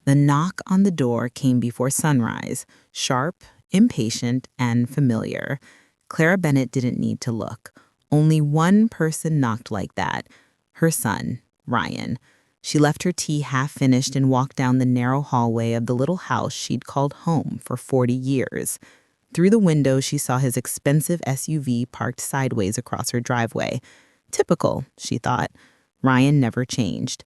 The knock on the door came before sunrise, sharp, impatient, and familiar. Clara Bennett didn't need to look. Only one person knocked like that, her son, Ryan. She left her tea half finished and walked down the narrow hallway of the little house she'd called home for 40 years. Through the window, she saw his expensive SUV parked sideways across her driveway. Typical, she thought. Ryan never changed.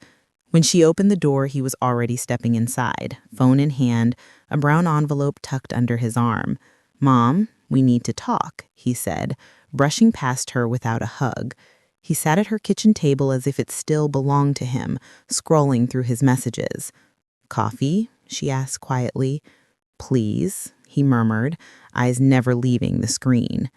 When she opened the door, he was already stepping inside, phone in hand, a brown envelope tucked under his arm. "Mom, we need to talk," he said, brushing past her without a hug. He sat at her kitchen table as if it still belonged to him, scrolling through his messages. "Coffee?" she asked quietly. "Please," he murmured, eyes never leaving the screen.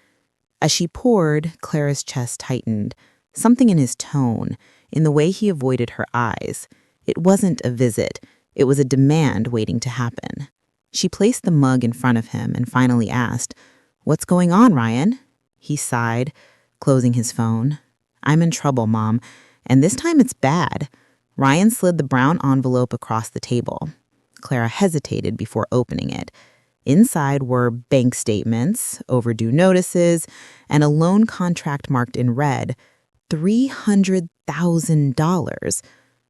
As she poured, Clara's chest tightened. Something in his tone, in the way he avoided her eyes. It wasn't a visit. It was a demand waiting to happen. She placed the mug in front of him and finally asked, "What's going on, Ryan?" He sighed, closing his phone. "I'm in trouble, Mom, and this time it's bad." Ryan slid the brown envelope across the table. Clara hesitated before opening it. Inside were bank statements, overdue notices, and a loan contract marked in red. $300,000.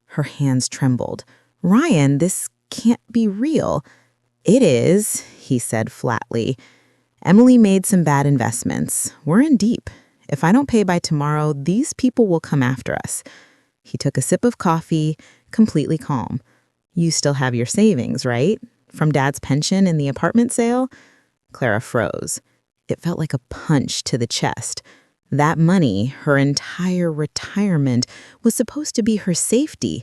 Her hands trembled. "Ryan, this can't be real." "It is," he said flatly. "Emily made some bad investments. We're in deep. If I don't pay by tomorrow, these people will come after us." He took a sip of coffee, completely calm. "You still have your savings, right? From Dad's pension and the apartment sale?" Clara froze. It felt like a punch to the chest. That money, her entire retirement, was supposed to be her safety.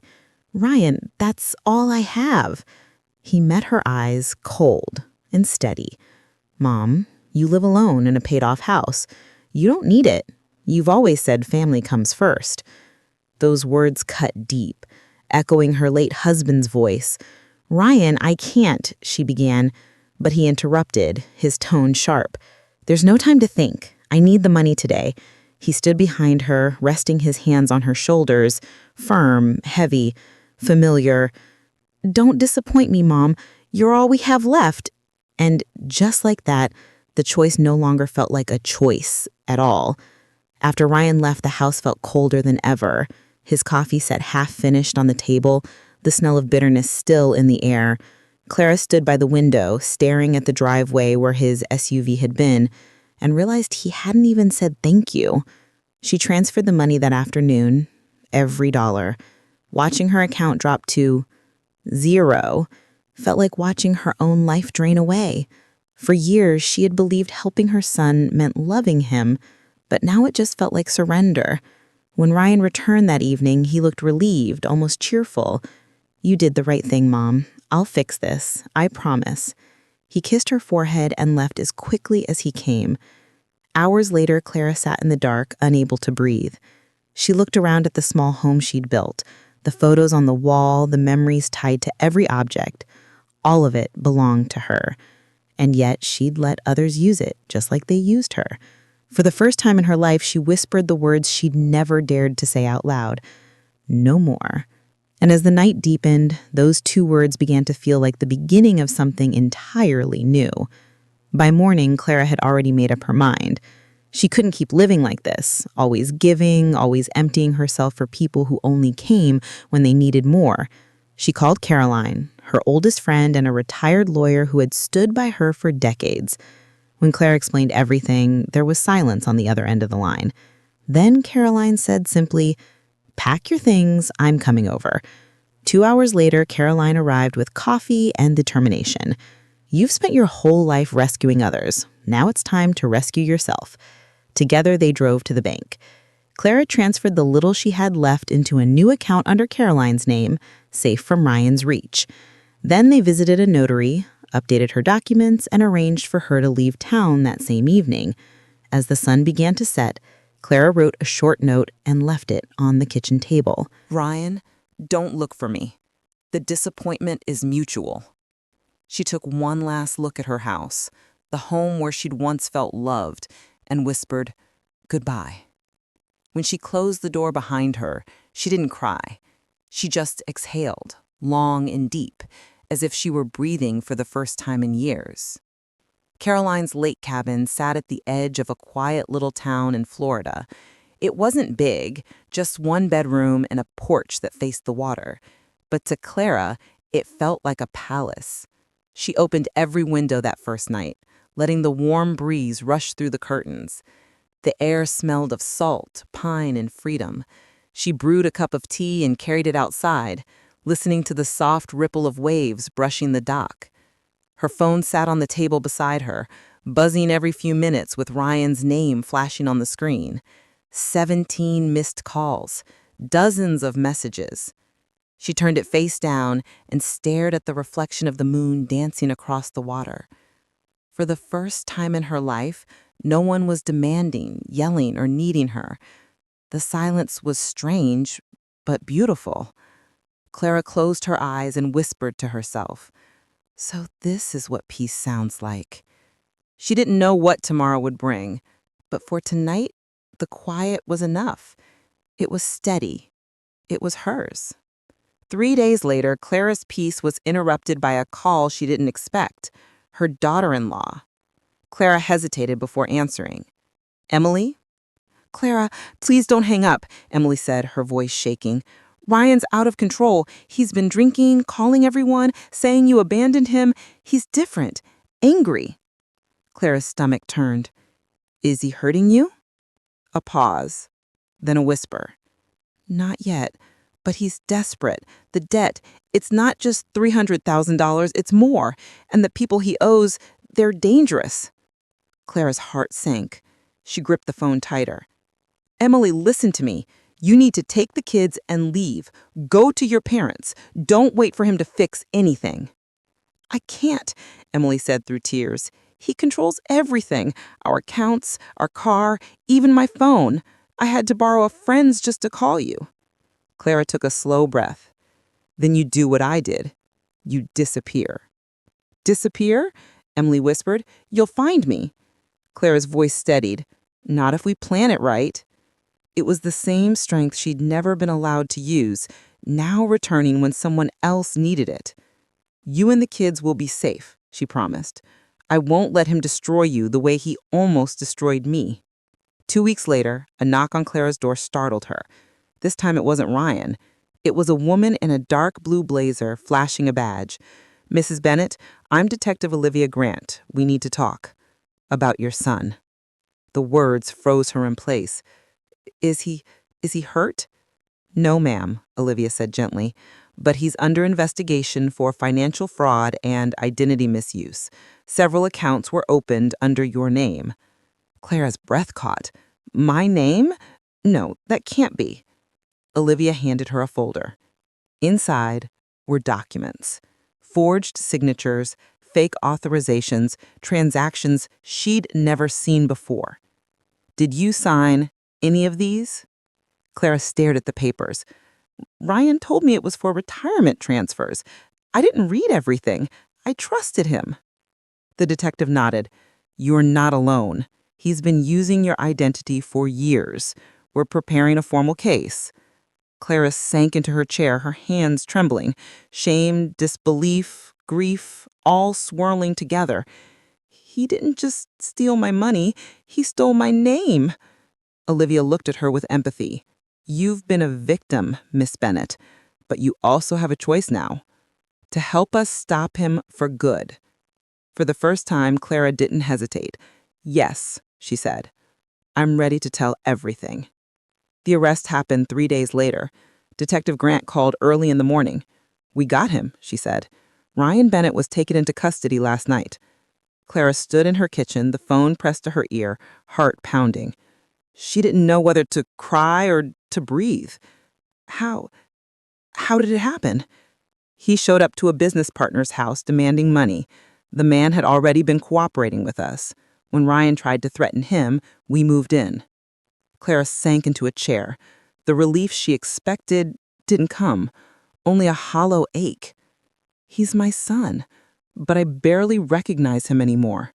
"Ryan, that's all I have." He met her eyes, cold and steady. "Mom, you live alone in a paid-off house. You don't need it. You've always said family comes first." Those words cut deep, echoing her late husband's voice. "Ryan, I can't," she began, but he interrupted, his tone sharp. "There's no time to think. I need the money today." He stood behind her, resting his hands on her shoulders, firm, heavy, familiar. "Don't disappoint me, Mom. You're all we have left." And just like that, the choice no longer felt like a choice at all. After Ryan left, the house felt colder than ever. His coffee sat half-finished on the table, the smell of bitterness still in the air. Clara stood by the window, staring at the driveway where his SUV had been, and realized he hadn't even said thank you. She transferred the money that afternoon, every dollar. Watching her account drop to zero felt like watching her own life drain away. For years, she had believed helping her son meant loving him, but now it just felt like surrender. When Ryan returned that evening, he looked relieved, almost cheerful. "You did the right thing, Mom. I'll fix this, I promise." He kissed her forehead and left as quickly as he came. Hours later, Clara sat in the dark, unable to breathe. She looked around at the small home she'd built, the photos on the wall, the memories tied to every object. All of it belonged to her. And yet she'd let others use it, just like they used her. For the first time in her life, she whispered the words she'd never dared to say out loud. "No more." And as the night deepened, those two words began to feel like the beginning of something entirely new. By morning, Clara had already made up her mind. She couldn't keep living like this, always giving, always emptying herself for people who only came when they needed more. She called Caroline, her oldest friend and a retired lawyer who had stood by her for decades. When Claire explained everything, there was silence on the other end of the line. Then Caroline said simply, "Pack your things, I'm coming over." 2 hours later, Caroline arrived with coffee and determination. "You've spent your whole life rescuing others. Now it's time to rescue yourself." Together, they drove to the bank. Clara transferred the little she had left into a new account under Caroline's name, safe from Ryan's reach. Then they visited a notary, updated her documents, and arranged for her to leave town that same evening. As the sun began to set, Clara wrote a short note and left it on the kitchen table. "Ryan, don't look for me. The disappointment is mutual." She took one last look at her house, the home where she'd once felt loved, and whispered, "Goodbye." When she closed the door behind her, she didn't cry. She just exhaled, long and deep, as if she were breathing for the first time in years. Caroline's lake cabin sat at the edge of a quiet little town in Florida. It wasn't big, just one bedroom and a porch that faced the water. But to Clara, it felt like a palace. She opened every window that first night, letting the warm breeze rush through the curtains. The air smelled of salt, pine, and freedom. She brewed a cup of tea and carried it outside, listening to the soft ripple of waves brushing the dock. Her phone sat on the table beside her, buzzing every few minutes with Ryan's name flashing on the screen. 17 missed calls, dozens of messages. She turned it face down and stared at the reflection of the moon dancing across the water. For the first time in her life, no one was demanding, yelling, or needing her. The silence was strange, but beautiful. Clara closed her eyes and whispered to herself, "So this is what peace sounds like." She didn't know what tomorrow would bring, but for tonight, the quiet was enough. It was steady. It was hers. 3 days later, Clara's peace was interrupted by a call she didn't expect, her daughter-in-law. Clara hesitated before answering. "Emily?" "Clara, please don't hang up," Emily said, her voice shaking. "Ryan's out of control. He's been drinking, calling everyone, saying you abandoned him. He's different, angry." Clara's stomach turned. "Is he hurting you?" A pause, then a whisper. "Not yet, but he's desperate. The debt, it's not just $300,000, it's more. And the people he owes, they're dangerous." Clara's heart sank. She gripped the phone tighter. "Emily, listen to me. You need to take the kids and leave. Go to your parents. Don't wait for him to fix anything." "I can't," Emily said through tears. "He controls everything. Our accounts, our car, even my phone. I had to borrow a friend's just to call you." Clara took a slow breath. "Then you do what I did. You disappear." "Disappear?" Emily whispered. "You'll find me." Clara's voice steadied. "Not if we plan it right." It was the same strength she'd never been allowed to use, now returning when someone else needed it. "You and the kids will be safe," she promised. "I won't let him destroy you the way he almost destroyed me." 2 weeks later, a knock on Clara's door startled her. This time it wasn't Ryan. It was a woman in a dark blue blazer flashing a badge. "Mrs. Bennett, I'm Detective Olivia Grant. We need to talk. About your son." The words froze her in place. Is he hurt?" "No, ma'am," Olivia said gently, "but he's under investigation for financial fraud and identity misuse. Several accounts were opened under your name." Clara's breath caught. "My name? No, that can't be." Olivia handed her a folder. Inside were documents, forged signatures, fake authorizations, transactions she'd never seen before. "Did you sign any of these?" Clara stared at the papers. "Ryan told me it was for retirement transfers. I didn't read everything. I trusted him." The detective nodded. "You're not alone. He's been using your identity for years. We're preparing a formal case." Clara sank into her chair, her hands trembling. Shame, disbelief, grief, all swirling together. "He didn't just steal my money. He stole my name." Olivia looked at her with empathy. "You've been a victim, Miss Bennett, but you also have a choice now. To help us stop him for good." For the first time, Clara didn't hesitate. "Yes," she said. "I'm ready to tell everything." The arrest happened 3 days later. Detective Grant called early in the morning. "We got him," she said. "Ryan Bennett was taken into custody last night." Clara stood in her kitchen, the phone pressed to her ear, heart pounding. She didn't know whether to cry or to breathe. How did it happen?" "He showed up to a business partner's house demanding money. The man had already been cooperating with us. When Ryan tried to threaten him, we moved in." Clara sank into a chair. The relief she expected didn't come, only a hollow ache. "He's my son, but I barely recognize him anymore."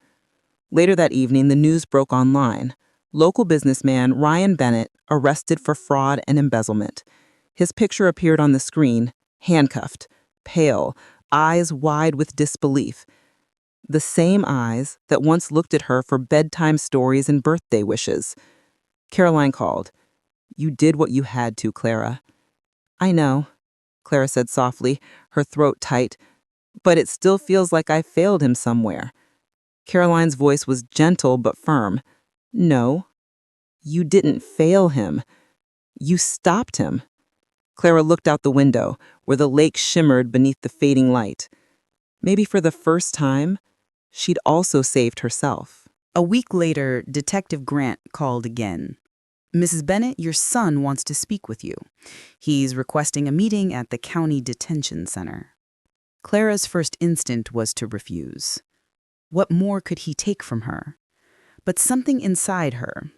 Later that evening, the news broke online. Local businessman Ryan Bennett arrested for fraud and embezzlement. His picture appeared on the screen, handcuffed, pale, eyes wide with disbelief. The same eyes that once looked at her for bedtime stories and birthday wishes. Caroline called. "You did what you had to, Clara." "I know," Clara said softly, her throat tight, "but it still feels like I failed him somewhere." Caroline's voice was gentle but firm. "No, you didn't fail him. You stopped him." Clara looked out the window, where the lake shimmered beneath the fading light. Maybe for the first time, she'd also saved herself. A week later, Detective Grant called again. "Mrs. Bennett, your son wants to speak with you. He's requesting a meeting at the County Detention Center." Clara's first instinct was to refuse. What more could he take from her? But something inside her,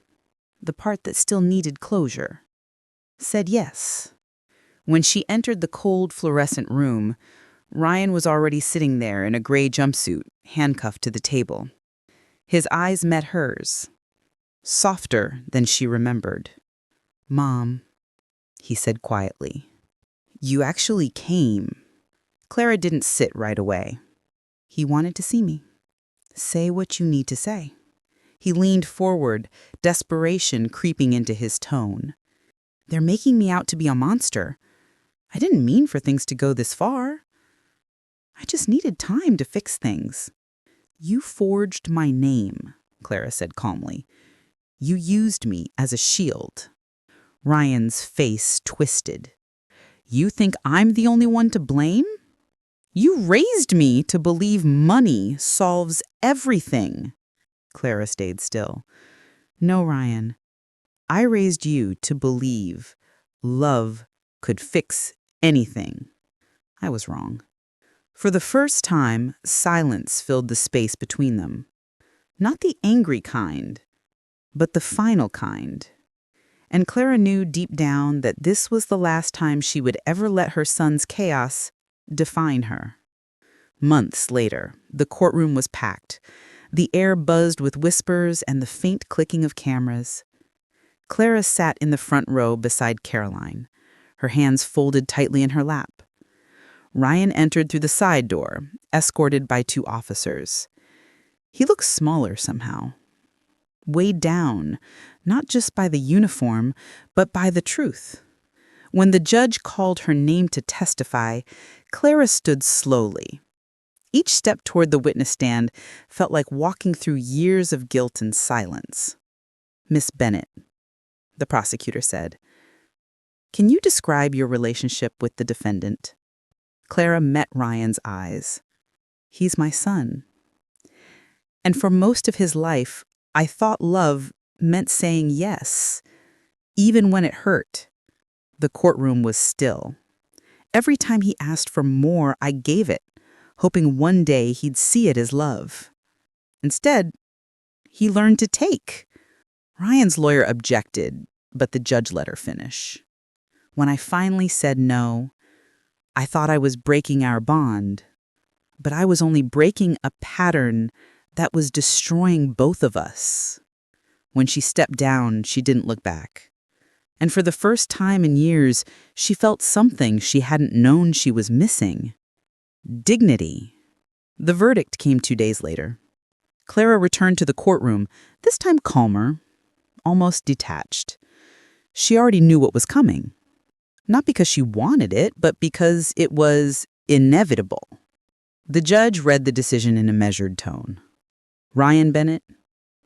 the part that still needed closure, said yes. When she entered the cold fluorescent room, Ryan was already sitting there in a gray jumpsuit, handcuffed to the table. His eyes met hers, softer than she remembered. "Mom," he said quietly, "you actually came." Clara didn't sit right away. "He wanted to see me. Say what you need to say." He leaned forward, desperation creeping into his tone. "They're making me out to be a monster. I didn't mean for things to go this far. I just needed time to fix things." "You forged my name," Clara said calmly. "You used me as a shield." Ryan's face twisted. "You think I'm the only one to blame? You raised me to believe money solves everything." Clara stayed still. "No, Ryan. I raised you to believe love could fix anything. I was wrong." For the first time, silence filled the space between them. Not the angry kind, but the final kind. And Clara knew deep down that this was the last time she would ever let her son's chaos define her. Months later, the courtroom was packed. The air buzzed with whispers and the faint clicking of cameras. Clara sat in the front row beside Caroline, her hands folded tightly in her lap. Ryan entered through the side door, escorted by 2 officers. He looked smaller somehow, weighed down, not just by the uniform, but by the truth. When the judge called her name to testify, Clara stood slowly. Each step toward the witness stand felt like walking through years of guilt and silence. "Miss Bennett," the prosecutor said, "can you describe your relationship with the defendant?" Clara met Ryan's eyes. "He's my son. And for most of his life, I thought love meant saying yes, even when it hurt." The courtroom was still. Every time he asked for more, I gave it, hoping one day he'd see it as love. Instead, he learned to take. Ryan's lawyer objected, but the judge let her finish. "When I finally said no, I thought I was breaking our bond, but I was only breaking a pattern that was destroying both of us." When she stepped down, she didn't look back. And for the first time in years, she felt something she hadn't known she was missing. Dignity. The verdict came 2 days later. Clara returned to the courtroom, this time calmer, almost detached. She already knew what was coming. Not because she wanted it, but because it was inevitable. The judge read the decision in a measured tone. "Ryan Bennett,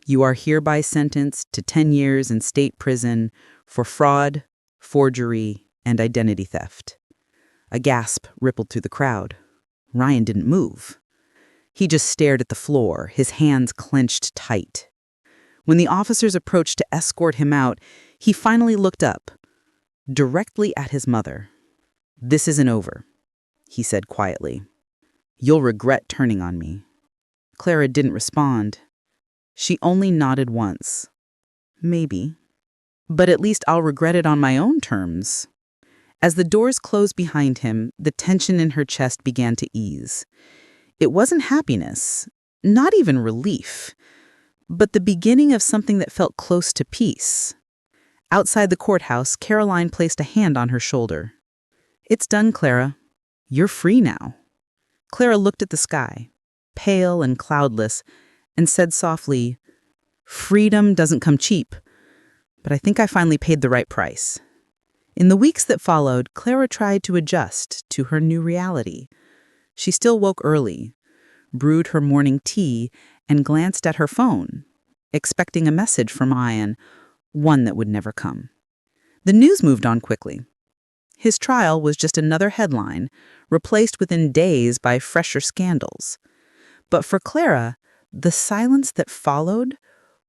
you are hereby sentenced to 10 years in state prison for fraud, forgery, and identity theft." A gasp rippled through the crowd. Ryan didn't move. He just stared at the floor, his hands clenched tight. When the officers approached to escort him out, he finally looked up, directly at his mother. "This isn't over," he said quietly. "You'll regret turning on me." Clara didn't respond. She only nodded once. "Maybe. But at least I'll regret it on my own terms." As the doors closed behind him, the tension in her chest began to ease. It wasn't happiness, not even relief, but the beginning of something that felt close to peace. Outside the courthouse, Caroline placed a hand on her shoulder. "It's done, Clara. You're free now." Clara looked at the sky, pale and cloudless, and said softly, "Freedom doesn't come cheap, but I think I finally paid the right price." In the weeks that followed, Clara tried to adjust to her new reality. She still woke early, brewed her morning tea, and glanced at her phone, expecting a message from Ryan, one that would never come. The news moved on quickly. His trial was just another headline, replaced within days by fresher scandals. But for Clara, the silence that followed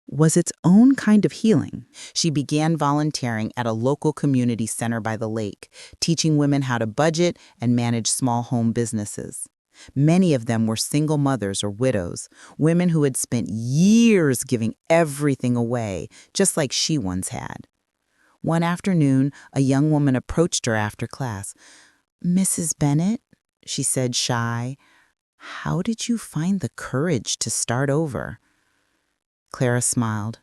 was its own kind of healing. She began volunteering at a local community center by the lake, teaching women how to budget and manage small home businesses. Many of them were single mothers or widows, women who had spent years giving everything away, just like she once had. One afternoon, a young woman approached her after class. "Mrs. Bennett," she said, shy, "how did you find the courage to start over?" Clara smiled.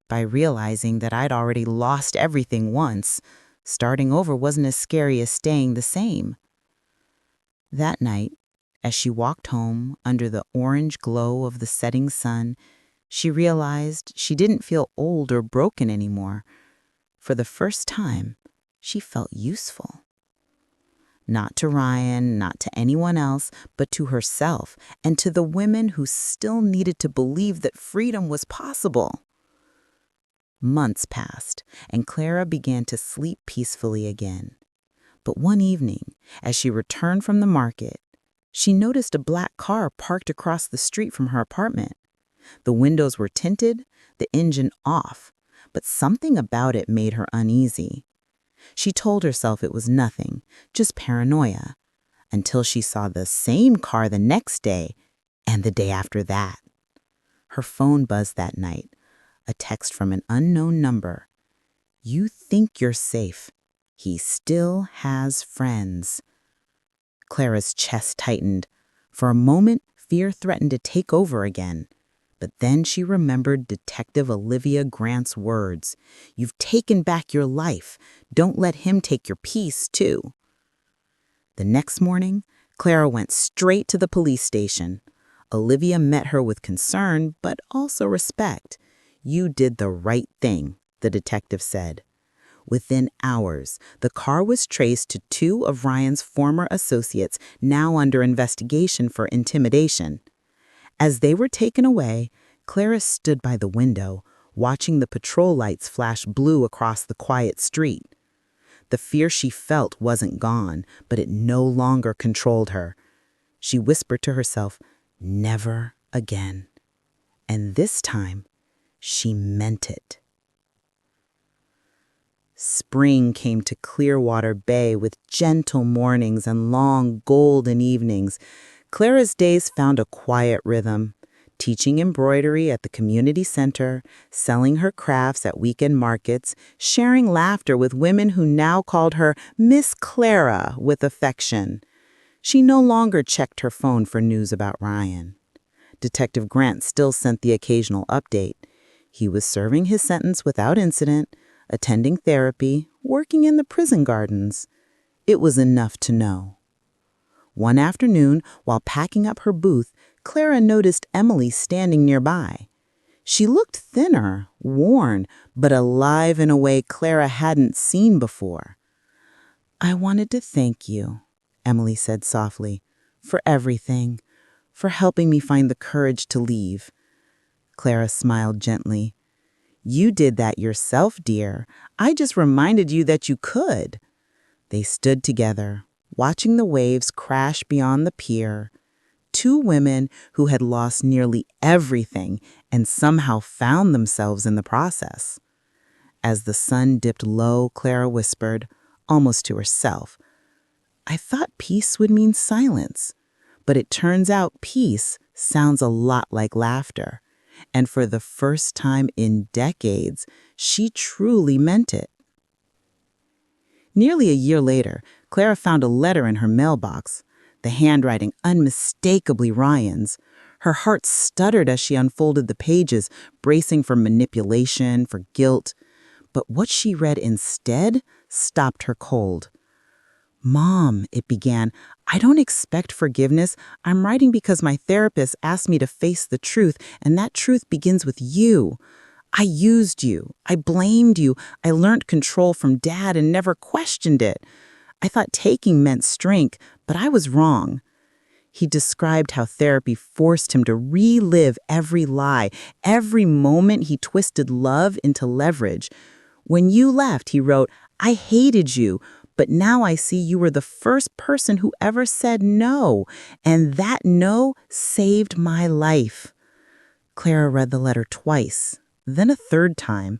By realizing that I'd already lost everything once, starting over wasn't as scary as staying the same. That night, as she walked home under the orange glow of the setting sun, she realized she didn't feel old or broken anymore. For the first time, she felt useful. Not to Ryan, not to anyone else, but to herself and to the women who still needed to believe that freedom was possible. Months passed, and Clara began to sleep peacefully again. But one evening, as she returned from the market, she noticed a black car parked across the street from her apartment. The windows were tinted, the engine off, but something about it made her uneasy. She told herself it was nothing, just paranoia, until she saw the same car the next day and the day after that. Her phone buzzed that night, a text from an unknown number. "You think you're safe. He still has friends." Clara's chest tightened. For a moment, fear threatened to take over again. But then she remembered Detective Olivia Grant's words. "You've taken back your life. Don't let him take your peace, too." The next morning, Clara went straight to the police station. Olivia met her with concern, but also respect. "You did the right thing," the detective said. Within hours, the car was traced to 2 of Ryan's former associates, now under investigation for intimidation. As they were taken away, Clara stood by the window, watching the patrol lights flash blue across the quiet street. The fear she felt wasn't gone, but it no longer controlled her. She whispered to herself, "Never again." And this time, she meant it. Spring came to Clearwater Bay with gentle mornings and long golden evenings. Clara's days found a quiet rhythm, teaching embroidery at the community center, selling her crafts at weekend markets, sharing laughter with women who now called her Miss Clara with affection. She no longer checked her phone for news about Ryan. Detective Grant still sent the occasional update. He was serving his sentence without incident, attending therapy, working in the prison gardens. It was enough to know. One afternoon, while packing up her booth, Clara noticed Emily standing nearby. She looked thinner, worn, but alive in a way Clara hadn't seen before. "I wanted to thank you," Emily said softly, "for everything, for helping me find the courage to leave." Clara smiled gently. "You did that yourself, dear. I just reminded you that you could." They stood together, watching the waves crash beyond the pier. 2 women who had lost nearly everything and somehow found themselves in the process. As the sun dipped low, Clara whispered, almost to herself, "I thought peace would mean silence, but it turns out peace sounds a lot like laughter." And for the first time in decades, she truly meant it. Nearly a year later, Clara found a letter in her mailbox, the handwriting unmistakably Ryan's. Her heart stuttered as she unfolded the pages, bracing for manipulation, for guilt. But what she read instead stopped her cold. "Mom," it began, "I don't expect forgiveness. I'm writing because my therapist asked me to face the truth, and that truth begins with you. I used you. I blamed you. I learned control from Dad and never questioned it. I thought taking meant strength, but I was wrong." He described how therapy forced him to relive every lie, every moment he twisted love into leverage. "When you left," he wrote, "I hated you, but now I see you were the first person who ever said no, and that no saved my life." Clara read the letter twice, then a third time.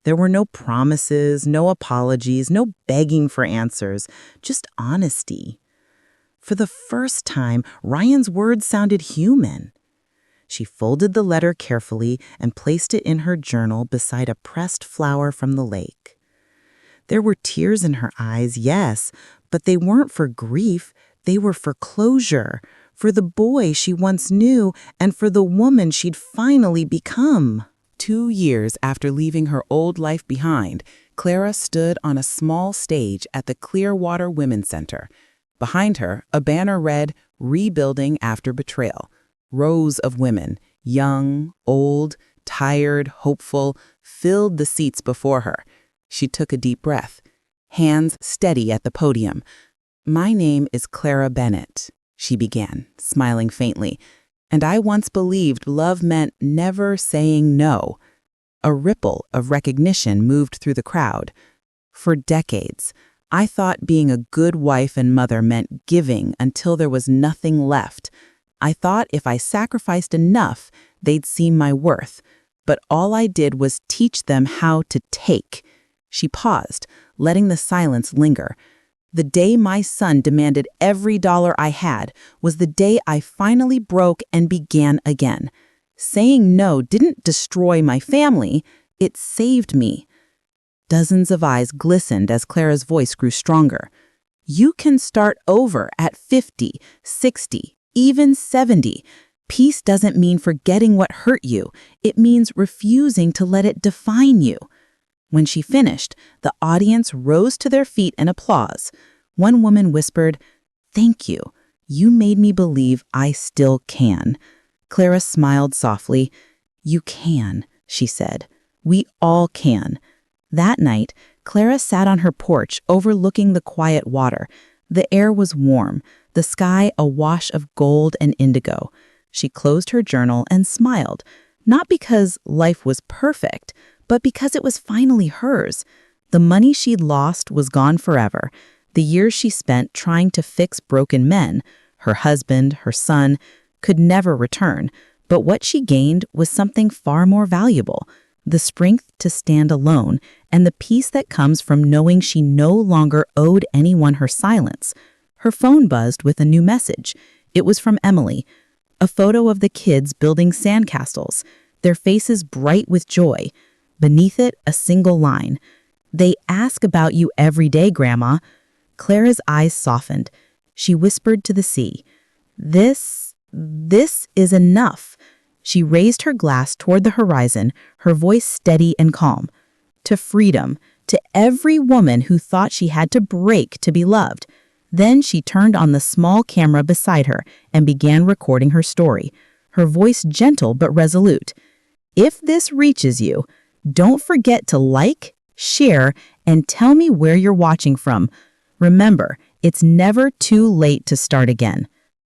There were no promises, no apologies, no begging for answers, just honesty. For the first time, Ryan's words sounded human. She folded the letter carefully and placed it in her journal beside a pressed flower from the lake. There were tears in her eyes, yes, but they weren't for grief. They were for closure, for the boy she once knew and for the woman she'd finally become. 2 years after leaving her old life behind, Clara stood on a small stage at the Clearwater Women's Center. Behind her, a banner read, "Rebuilding After Betrayal." Rows of women, young, old, tired, hopeful, filled the seats before her. She took a deep breath, hands steady at the podium. "My name is Clara Bennett," she began, smiling faintly. "And I once believed love meant never saying no." A ripple of recognition moved through the crowd. "For decades, I thought being a good wife and mother meant giving until there was nothing left. I thought if I sacrificed enough, they'd see my worth. But all I did was teach them how to take." She paused, letting the silence linger. "The day my son demanded every dollar I had was the day I finally broke and began again. Saying no didn't destroy my family, it saved me." Dozens of eyes glistened as Clara's voice grew stronger. "You can start over at 50, 60, even 70. Peace doesn't mean forgetting what hurt you. It means refusing to let it define you." When she finished, the audience rose to their feet in applause. One woman whispered, "Thank you. You made me believe I still can." Clara smiled softly. "You can," she said. "We all can." That night, Clara sat on her porch overlooking the quiet water. The air was warm, the sky a wash of gold and indigo. She closed her journal and smiled, not because life was perfect, but because it was finally hers. The money she'd lost was gone forever. The years she spent trying to fix broken men, her husband, her son, could never return. But what she gained was something far more valuable: the strength to stand alone and the peace that comes from knowing she no longer owed anyone her silence. Her phone buzzed with a new message. It was from Emily. A photo of the kids building sandcastles, their faces bright with joy. Beneath it, a single line. "They ask about you every day, Grandma." Clara's eyes softened. She whispered to the sea, This is enough." She raised her glass toward the horizon, her voice steady and calm. "To freedom, to every woman who thought she had to break to be loved." Then she turned on the small camera beside her and began recording her story, her voice gentle but resolute. "If this reaches you, don't forget to like, share, and tell me where you're watching from. Remember, it's never too late to start again."